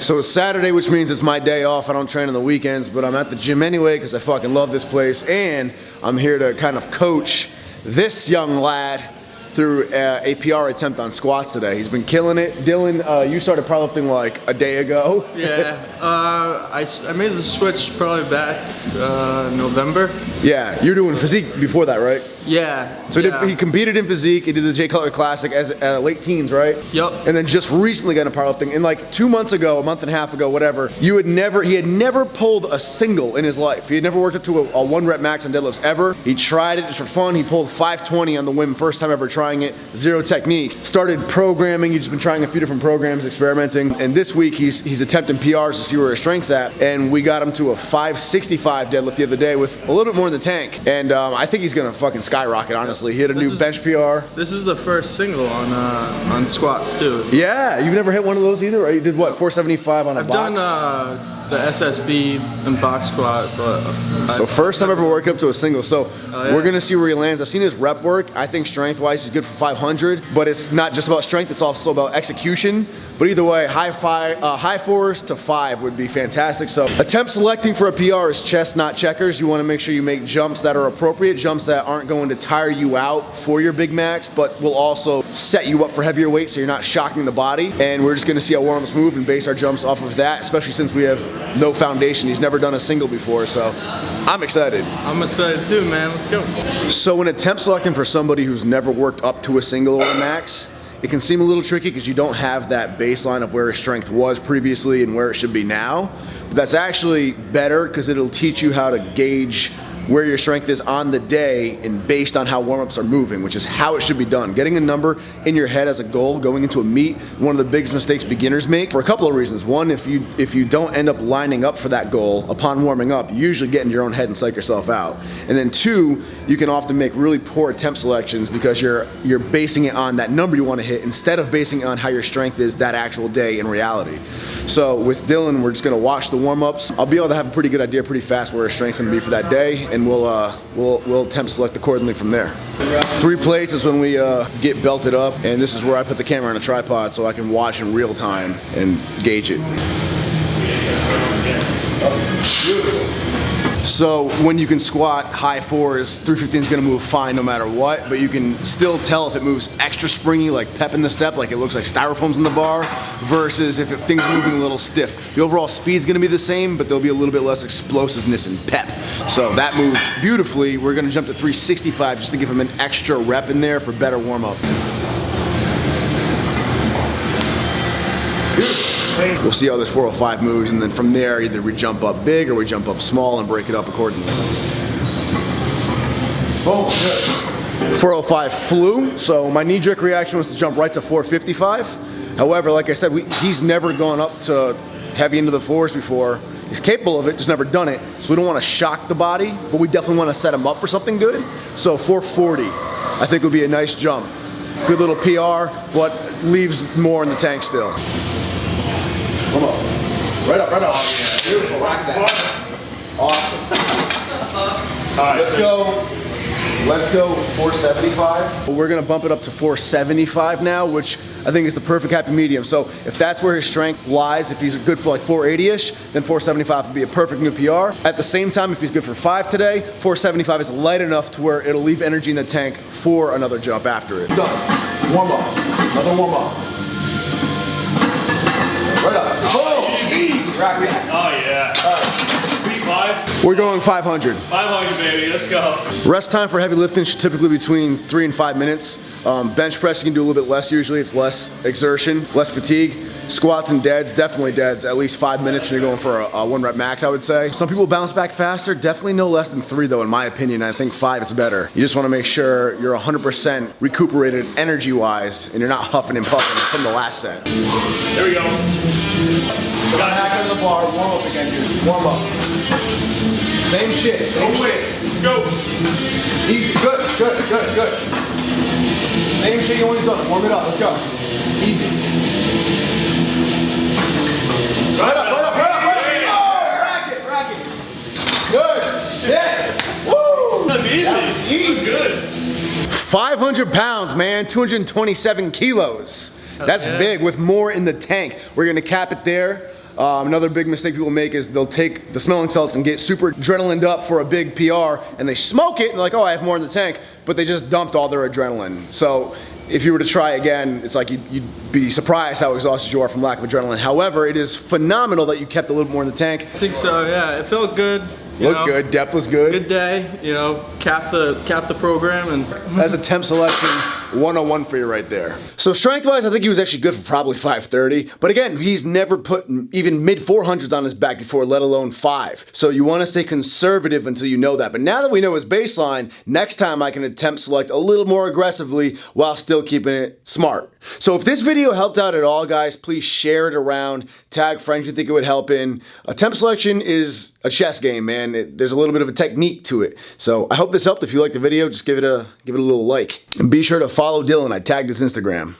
So it's Saturday, which means it's my day off. I don't train on the weekends, but I'm at the gym anyway because I fucking love this place. And I'm here to kind of coach this young lad through a PR attempt on squats today. He's been killing it. Dylan, you started powerlifting like a day ago. Yeah, I made the switch probably back November. Yeah, you're doing physique before that, right? Yeah. So yeah. he competed in physique. He did the Jay Cutler Classic as late teens, right? Yep. And then just recently got into powerlifting. And like 2 months ago, a month and a half ago, whatever, he had never pulled a single in his life. He had never worked up to a 1 rep max on deadlifts ever. He tried it just for fun. He pulled 520 on the whim, first time ever trying it, zero technique. Started programming. He's just been trying a few different programs, experimenting. And this week he's attempting PRs to see where his strength's at. And we got him to a 565 deadlift the other day with a little bit more in the tank. And I think he's gonna fucking skyrocket, honestly. He hit a new bench PR. This is the first single on squats too. Yeah, you've never hit one of those either, right? You did what, 475 on a box? I've done the SSB and box squat, but so first time ever work up to a single. So we're gonna see where he lands. I've seen his rep work. I think strength-wise he's good for 500, but it's not just about strength, it's also about execution. But either way, high fours to 5 would be fantastic. So attempt selecting for a PR is chest, not checkers. You wanna make sure you make jumps that are appropriate, jumps that aren't going to tire you out for your big max, but will also set you up for heavier weight so you're not shocking the body. And we're just gonna see how warm-ups move and base our jumps off of that, especially since we have no foundation. He's never done a single before, so I'm excited. I'm excited too, man. Let's go. So when attempt selecting for somebody who's never worked up to a single or a max, it can seem a little tricky because you don't have that baseline of where his strength was previously and where it should be now. But that's actually better because it'll teach you how to gauge where your strength is on the day and based on how warm-ups are moving, which is how it should be done. Getting a number in your head as a goal going into a meet, one of the biggest mistakes beginners make for a couple of reasons. One, if you don't end up lining up for that goal upon warming up, you usually get in your own head and psych yourself out. And then two, you can often make really poor attempt selections because you're basing it on that number you want to hit instead of basing it on how your strength is that actual day in reality. So with Dylan, we're just gonna watch the warm-ups. I'll be able to have a pretty good idea pretty fast where his strength's gonna be for that day, and we'll attempt select accordingly from there. 3 plates is when we get belted up, and this is where I put the camera on a tripod so I can watch in real time and gauge it. So when you can squat high fours, 315 is gonna move fine no matter what, but you can still tell if it moves extra springy, like pep in the step, like it looks like styrofoam's in the bar, versus if things are moving a little stiff. The overall speed's gonna be the same, but there'll be a little bit less explosiveness and pep. So that moved beautifully. We're gonna jump to 365 just to give him an extra rep in there for better warm up. We'll see how this 405 moves, and then from there, either we jump up big or we jump up small and break it up accordingly. Boom, good. 405 flew, so my knee-jerk reaction was to jump right to 455. However, like I said, he's never gone up to heavy into the fours before. He's capable of it, just never done it. So we don't want to shock the body, but we definitely want to set him up for something good. So 440, I think would be a nice jump. Good little PR, but leaves more in the tank still. Come on. Right up, right up. Beautiful, rock that. Awesome. All right, let's go 475. We're gonna bump it up to 475 now, which I think is the perfect happy medium. So if that's where his strength lies, if he's good for like 480-ish, then 475 would be a perfect new PR. At the same time, if he's good for 5 today, 475 is light enough to where it'll leave energy in the tank for another jump after it. Done. Warm up. Another warm up. Right up. Oh, easy. Rock that. Oh, yeah. All right. P5? We're going 500. 500, baby. Let's go. Rest time for heavy lifting should typically be between 3 and 5 minutes. Bench press, you can do a little bit less usually. It's less exertion, less fatigue. Squats and deads, definitely deads, at least 5 minutes when you're going for a 1 rep max, I would say. Some people bounce back faster, definitely no less than 3 though, in my opinion. I think 5 is better. You just wanna make sure you're 100% recuperated energy-wise and you're not huffing and puffing from the last set. There we go. So back on the bar, warm up again, dude. Warm up. Same shit, same shit. Go. Easy, good, good, good, good. Same shit you always done. Warm it up, let's go. Easy. Right up, right up, right up, right up. Oh, rack it, rack it. Good shit. Woo. That's easy. That was easy. Good. 500 pounds, man, 227 kilos. That's big with more in the tank. We're gonna cap it there. Another big mistake people make is they'll take the smelling salts and get super adrenalined up for a big PR, and they smoke it and they're like, oh, I have more in the tank, but they just dumped all their adrenaline. So if you were to try again, it's like you'd be surprised how exhausted you are from lack of adrenaline. However, it is phenomenal that you kept a little more in the tank. I think so, yeah. It felt good. Looked good, depth was good. Good day, cap the program, and that's a temp selection 101 for you right there. So strength-wise, I think he was actually good for probably 530. But again, he's never put even mid 400s on his back before, let alone 5. So you want to stay conservative until you know that. But now that we know his baseline, next time I can attempt select a little more aggressively while still keeping it smart. So if this video helped out at all, guys, please share it around. Tag friends you think it would help in. Attempt selection is a chess game, man. There's a little bit of a technique to it. So I hope this helped. If you liked the video, just give it a little like. And be sure to follow Dylan. I tagged his Instagram.